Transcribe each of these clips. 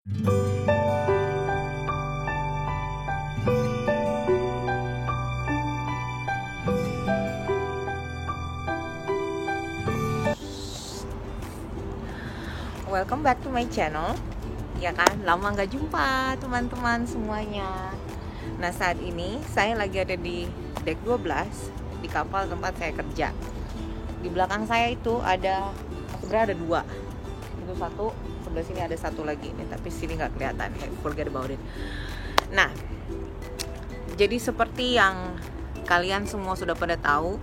Welcome back to my channel. Ya kan, lama nggak jumpa teman-teman semuanya. Nah, saat ini saya lagi ada di deck 12 di kapal tempat saya kerja. Di belakang saya itu sebenarnya ada dua. Itu satu, sebelah sini ada satu lagi nih, tapi sini nggak kelihatan. Forget about it. Nah, jadi seperti yang kalian semua sudah pada tahu,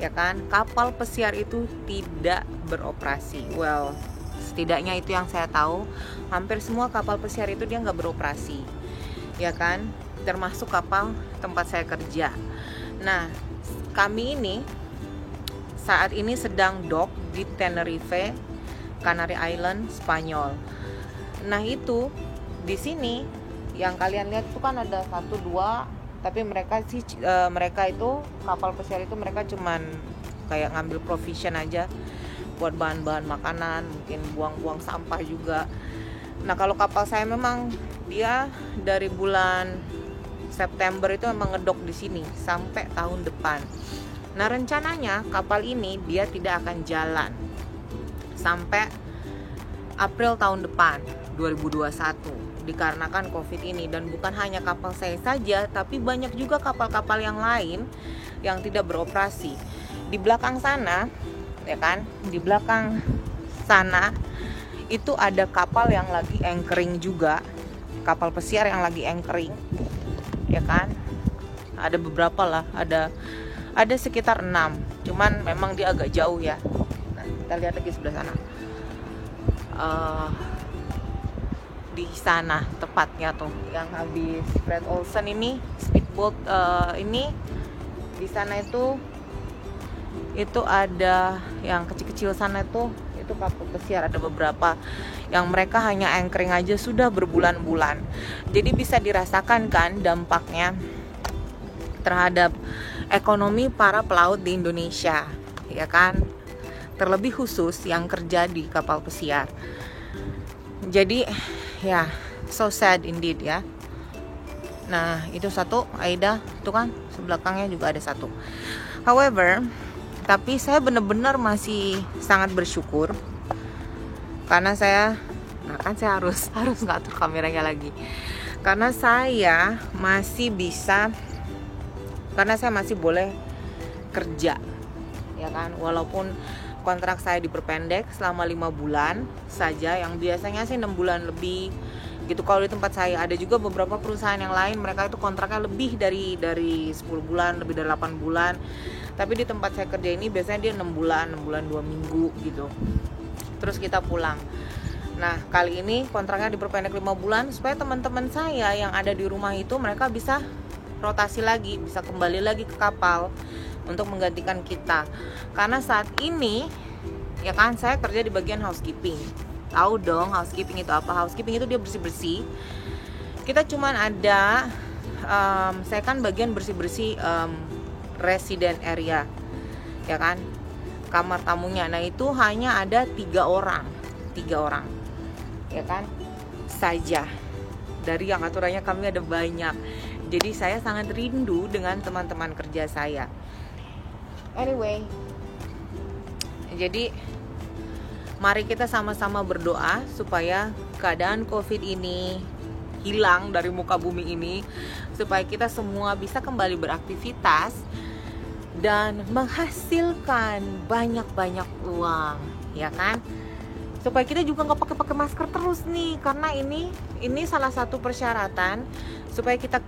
ya kan, kapal pesiar itu tidak beroperasi. Well, setidaknya itu yang saya tahu, hampir semua kapal pesiar itu dia nggak beroperasi, ya kan, termasuk kapal tempat saya kerja. Nah, kami ini saat ini sedang dock di Tenerife, Canary Island, Spanyol. Nah, itu di sini yang kalian lihat itu kan ada 1, 2, tapi mereka itu kapal pesiar itu mereka cuman kayak ngambil provision aja buat bahan-bahan makanan, mungkin buang-buang sampah juga. Nah, kalau kapal saya memang dia dari bulan September itu memang ngedok di sini sampai tahun depan. Nah, rencananya kapal ini dia tidak akan jalan sampai April tahun depan 2021 dikarenakan COVID ini. Dan bukan hanya kapal saya saja, tapi banyak juga kapal-kapal yang lain yang tidak beroperasi. Di belakang sana, ya kan, di belakang sana itu ada kapal yang lagi anchoring juga, kapal pesiar yang lagi anchoring, ya kan, ada beberapa lah, ada sekitar 6, cuman memang dia agak jauh ya. Nah, kita lihat lagi sebelah sana, di sana tepatnya tuh yang habis Fred Olsen ini speedboat, ini di sana itu ada yang kecil-kecil sana itu kapal pesiar, ada beberapa yang mereka hanya anchoring aja sudah berbulan-bulan. Jadi bisa dirasakan kan dampaknya terhadap ekonomi para pelaut di Indonesia, ya kan, terlebih khusus yang kerja di kapal pesiar. Jadi ya, so sad indeed ya. Nah, itu satu, Aida itu kan sebelakangnya juga ada satu. However, tapi saya benar-benar masih sangat bersyukur karena saya harus ngatur kameranya lagi, karena saya masih boleh kerja, ya kan, walaupun kontrak saya diperpendek selama 5 bulan saja, yang biasanya sih 6 bulan lebih gitu. Kalau di tempat saya ada juga beberapa perusahaan yang lain, mereka itu kontraknya lebih dari 10 bulan, lebih dari 8 bulan. Tapi di tempat saya kerja ini biasanya dia 6 bulan 2 minggu gitu. Terus kita pulang. Nah, kali ini kontraknya diperpendek 5 bulan supaya teman-teman saya yang ada di rumah itu mereka bisa rotasi lagi, bisa kembali lagi ke kapal untuk menggantikan kita. Karena saat ini, ya kan, saya kerja di bagian housekeeping. Tahu dong housekeeping itu apa? Housekeeping itu dia bersih-bersih. Kita cuman ada, saya kan bagian bersih-bersih resident area, ya kan, kamar tamunya. Nah, itu hanya ada 3 orang, ya kan, saja. Dari yang aturannya kami ada banyak. Jadi saya sangat rindu dengan teman-teman kerja saya. Anyway, jadi mari kita sama-sama berdoa supaya keadaan COVID ini hilang dari muka bumi ini, supaya kita semua bisa kembali beraktivitas dan menghasilkan banyak-banyak uang, ya kan, supaya kita juga nggak pakai masker terus nih, karena ini salah satu persyaratan supaya kita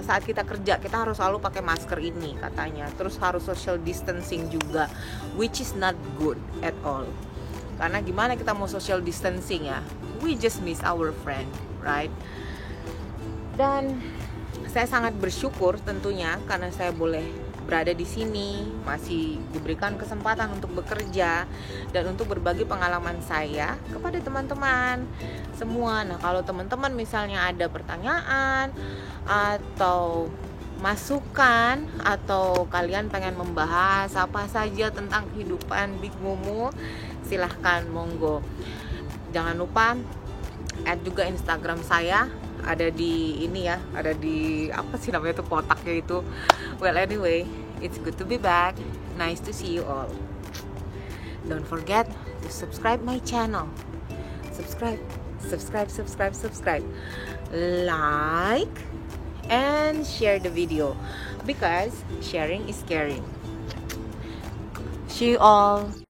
saat kita kerja kita harus selalu pakai masker ini katanya. Terus harus social distancing juga, which is not good at all. Karena gimana kita mau social distancing ya? We just miss our friend, right? Dan saya sangat bersyukur tentunya karena saya boleh berada di sini, masih diberikan kesempatan untuk bekerja dan untuk berbagi pengalaman saya kepada teman-teman semua. Nah, kalau teman-teman misalnya ada pertanyaan atau masukan, atau kalian pengen membahas apa saja tentang kehidupan Big Mumu, silahkan, monggo. Jangan lupa Add juga Instagram saya, ada di ini ya, ada di apa sih namanya tuh kotaknya itu. Well anyway, it's good to be back. Nice to see you all. Don't forget to subscribe my channel. Subscribe. Like and share the video because sharing is caring. See you all.